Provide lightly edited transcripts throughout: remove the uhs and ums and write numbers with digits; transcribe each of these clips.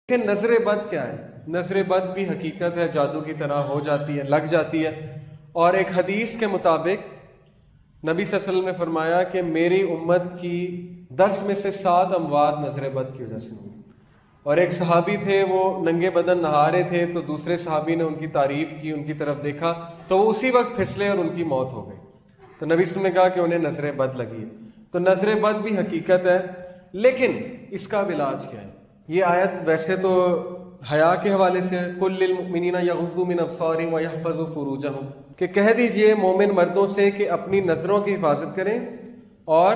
کہ نظر بد کیا ہے؟ نظر بد بھی حقیقت ہے، جادو کی طرح ہو جاتی ہے، لگ جاتی ہے. اور ایک حدیث کے مطابق نبی صلی اللہ علیہ وسلم نے فرمایا کہ میری امت کی 10 میں سے 7 اموات نظر بد کی وجہ سے ہوئی. اور ایک صحابی تھے، وہ ننگے بدن نہا رہے تھے، تو دوسرے صحابی نے ان کی تعریف کی، ان کی طرف دیکھا تو وہ اسی وقت پھسلے اور ان کی موت ہو گئی. تو نبی صلی اللہ علیہ وسلم نے کہا کہ انہیں نظر بد لگی ہے. تو نظر بد بھی حقیقت ہے، لیکن اس کا علاج کیا ہے؟ یہ آیت ویسے تو حیا کے حوالے سے قل للمؤمنین یغضوا من ابصارہم ویحفظوا فروجہم، کہ کہہ دیجئے مومن مردوں سے کہ اپنی نظروں کی حفاظت کریں اور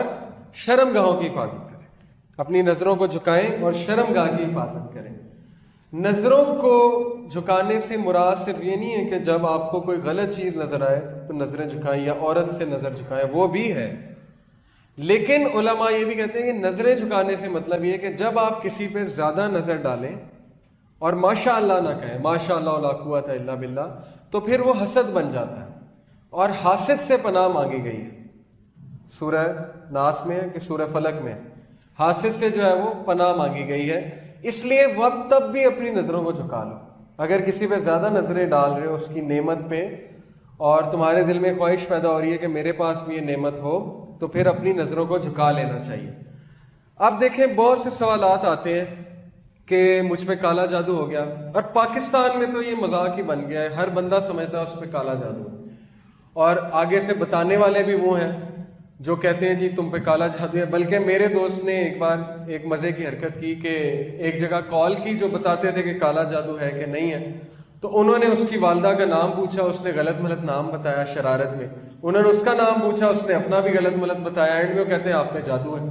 شرم گاہوں کی حفاظت کریں، اپنی نظروں کو جھکائیں اور شرم گاہ کی حفاظت کریں. نظروں کو جھکانے سے مراد صرف یہ نہیں ہے کہ جب آپ کو کوئی غلط چیز نظر آئے تو نظریں جھکائیں یا عورت سے نظر جھکائیں، وہ بھی ہے. لیکن علماء یہ بھی کہتے ہیں کہ نظریں جھکانے سے مطلب یہ کہ جب آپ کسی پہ زیادہ نظر ڈالیں اور ماشاء اللہ نہ کہیں، ماشاء اللہ لا قوت الا باللہ، تو پھر وہ حسد بن جاتا ہے. اور حاسد سے پناہ مانگی گئی ہے، سورہ ناس میں ہے کہ سورہ فلق میں، حاسد سے جو ہے وہ پناہ مانگی گئی ہے. اس لیے وقت تب بھی اپنی نظروں کو جھکا لو. اگر کسی پہ زیادہ نظریں ڈال رہے ہو اس کی نعمت پہ، اور تمہارے دل میں خواہش پیدا ہو رہی ہے کہ میرے پاس بھی یہ نعمت ہو، تو پھر اپنی نظروں کو جھکا لینا چاہیے. اب دیکھیں بہت سے سوالات آتے ہیں کہ مجھ پہ کالا جادو ہو گیا، اور پاکستان میں تو یہ مذاق ہی بن گیا ہے، ہر بندہ سمجھتا ہے اس پہ کالا جادو، اور آگے سے بتانے والے بھی وہ ہیں جو کہتے ہیں جی تم پہ کالا جادو ہے. بلکہ میرے دوست نے ایک بار ایک مزے کی حرکت کی کہ ایک جگہ کال کی جو بتاتے تھے کہ کالا جادو ہے کہ نہیں ہے، تو انہوں نے اس کی والدہ کا نام پوچھا، اس نے غلط ملت نام بتایا شرارت میں. انہوں نے اس کا نام پوچھا، اس نے اپنا بھی غلط ملت بتایا. اینڈ میں وہ کہتے ہیں آپ پہ جادو ہے.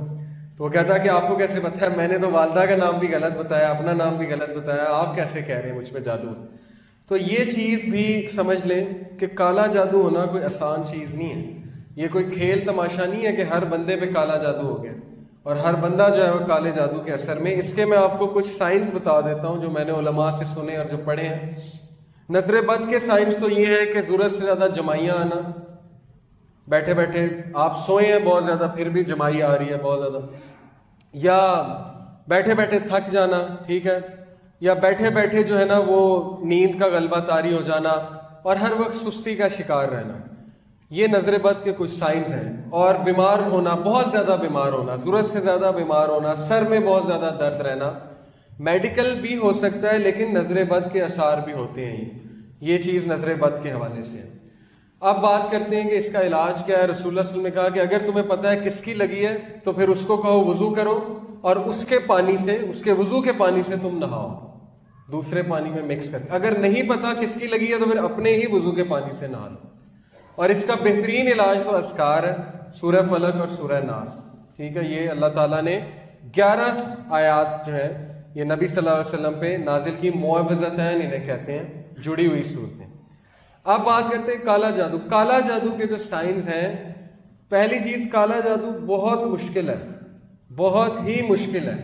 تو وہ کہتا ہے کہ آپ کو کیسے پتہ ہے؟ میں نے تو والدہ کا نام بھی غلط بتایا، اپنا نام بھی غلط بتایا، آپ کیسے کہہ رہے ہیں مجھ پہ جادو ہے؟ تو یہ چیز بھی سمجھ لیں کہ کالا جادو ہونا کوئی آسان چیز نہیں ہے. یہ کوئی کھیل تماشا نہیں ہے کہ ہر بندے پہ کالا جادو ہو گیا اور ہر بندہ جو ہے وہ کالے جادو کے اثر میں. اس کے میں آپ کو کچھ سائنس بتا دیتا ہوں جو میں نے علماء سے سنے اور جو پڑھے ہیں. نظر بد کے سائنس تو یہ ہے کہ ضرورت سے زیادہ جمائیاں آنا، بیٹھے بیٹھے آپ سوئے ہیں بہت زیادہ پھر بھی جمائی آ رہی ہے بہت زیادہ، یا بیٹھے بیٹھے تھک جانا، ٹھیک ہے، یا بیٹھے بیٹھے جو ہے نا وہ نیند کا غلبہ طاری ہو جانا، اور ہر وقت سستی کا شکار رہنا. یہ نظر بد کے کچھ سائنس ہیں. اور بیمار ہونا، بہت زیادہ بیمار ہونا، ضرورت سے زیادہ بیمار ہونا، سر میں بہت زیادہ درد رہنا، میڈیکل بھی ہو سکتا ہے لیکن نظر بد کے آثار بھی ہوتے ہیں. یہ چیز نظر بد کے حوالے سے ہے. اب بات کرتے ہیں کہ اس کا علاج کیا ہے. رسول اللہ صلی اللہ علیہ وسلم نے کہا کہ اگر تمہیں پتہ ہے کس کی لگی ہے تو پھر اس کو کہو وضو کرو، اور اس کے پانی سے، اس کے وضو کے پانی سے تم نہاؤ، دوسرے پانی میں مکس کر. اگر نہیں پتہ کس کی لگی ہے تو پھر اپنے ہی وضو کے پانی سے نہا لو. اور اس کا بہترین علاج تو اذکار ہے، سورہ فلق اور سورہ ناس، ٹھیک ہے. یہ اللہ تعالیٰ نے 11 آیات جو ہے یہ نبی صلی اللہ علیہ وسلم پہ نازل کی، معوذتین انہیں کہتے ہیں، جڑی ہوئی صورتیں. اب بات کرتے ہیں کالا جادو. کالا جادو کے جو سائنس ہیں، پہلی چیز کالا جادو بہت مشکل ہے، بہت ہی مشکل ہے،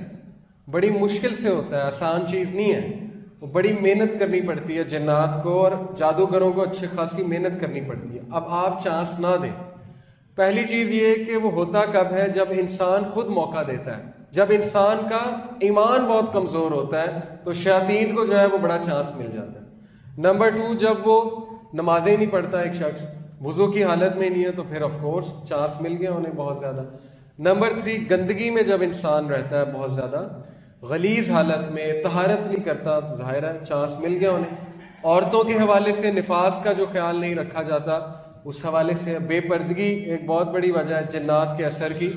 بڑی مشکل سے ہوتا ہے، آسان چیز نہیں ہے. وہ بڑی محنت کرنی پڑتی ہے جنات کو، اور جادوگروں کو اچھی خاصی محنت کرنی پڑتی ہے. اب آپ چانس نہ دیں. پہلی چیز یہ کہ وہ ہوتا کب ہے؟ جب انسان خود موقع دیتا ہے. جب انسان کا ایمان بہت کمزور ہوتا ہے تو شیاطین کو جو ہے وہ بڑا چانس مل جاتا ہے. نمبر 2، جب وہ نمازیں نہیں پڑھتا ایک شخص، وضو کی حالت میں نہیں ہے، تو پھر آف کورس چانس مل گیا انہیں بہت زیادہ. نمبر 3، گندگی میں جب انسان رہتا ہے بہت زیادہ، غلیظ حالت میں، طہارت نہیں کرتا، تو ظاہر ہے چانس مل گیا انہیں. عورتوں کے حوالے سے نفاس کا جو خیال نہیں رکھا جاتا، اس حوالے سے بے پردگی ایک بہت بڑی وجہ ہے جنات کے اثر کی.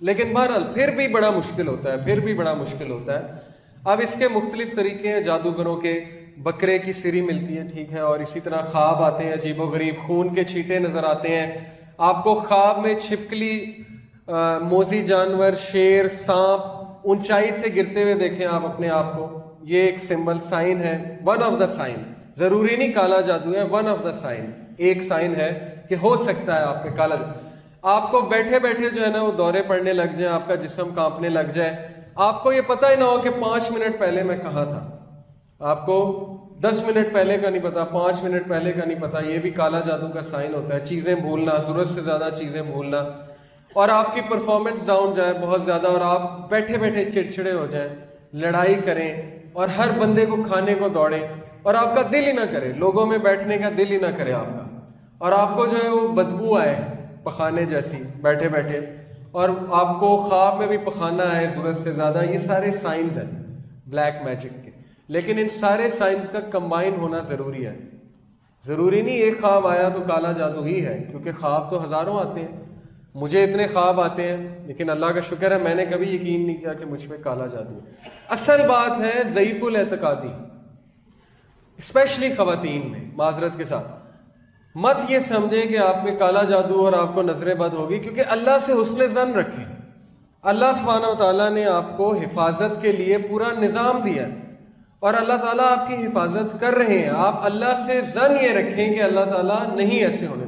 لیکن بہرحال پھر بھی بڑا مشکل ہوتا ہے، پھر بھی بڑا مشکل ہوتا ہے. اب اس کے مختلف طریقے ہیں جادوگروں کے. بکرے کی سری ملتی ہے، ٹھیک ہے، اور اسی طرح خواب آتے ہیں عجیب و غریب، خون کے چھینٹے نظر آتے ہیں آپ کو خواب میں، چھپکلی، موذی جانور، شیر، سانپ اونچائی سے گرتے ہوئے دیکھیں آپ اپنے آپ کو. یہ ایک سمبل، سائن ہے، ون آف دا سائن. ضروری نہیں کالا جادو ہے، ون آف دا سائن، ایک سائن ہے کہ ہو سکتا ہے آپ پہ کالا جادو. آپ کو بیٹھے بیٹھے جو ہے نا وہ دورے پڑنے لگ جائیں، آپ کا جسم کانپنے لگ جائے، آپ کو یہ پتہ ہی نہ ہو کہ 5 منٹ پہلے میں کہاں تھا، آپ کو 10 منٹ پہلے کا نہیں پتا، 5 منٹ پہلے کا نہیں پتا. یہ بھی کالا جادو کا سائن ہوتا ہے. چیزیں بھولنا، ضرورت سے زیادہ چیزیں بھولنا، اور آپ کی پرفارمنس ڈاؤن جائے بہت زیادہ، اور آپ بیٹھے بیٹھے چڑچڑے ہو جائیں، لڑائی کریں، اور ہر بندے کو کھانے کو دوڑے اور آپ کا دل ہی نہ کرے، لوگوں میں بیٹھنے کا دل ہی نہ کرے آپ کا، اور آپ کو جو ہے وہ بدبو آئے پخانے جیسی بیٹھے بیٹھے، اور آپ کو خواب میں بھی پخانا آئے ضرورت سے زیادہ، یہ سارے سائنز ہیں بلیک میجک کے. لیکن ان سارے سائنس کا کمبائن ہونا ضروری ہے. ضروری نہیں ایک خواب آیا تو کالا جادو ہی ہے، کیونکہ خواب تو ہزاروں آتے ہیں. مجھے اتنے خواب آتے ہیں لیکن اللہ کا شکر ہے میں نے کبھی یقین نہیں کیا کہ مجھ پہ کالا جادو ہے. اصل بات ہے ضعیف الاعتقادی، اسپیشلی خواتین میں. معذرت کے ساتھ مت یہ سمجھے کہ آپ میں کالا جادو اور آپ کو نظر بد ہوگی، کیونکہ اللہ سے حسن ظن رکھیں. اللہ سبحانہ و تعالیٰ نے آپ کو حفاظت کے لیے پورا نظام دیا ہے، اور اللہ تعالیٰ آپ کی حفاظت کر رہے ہیں. آپ اللہ سے ظن یہ رکھیں کہ اللہ تعالیٰ نہیں ایسے ہونے دیں.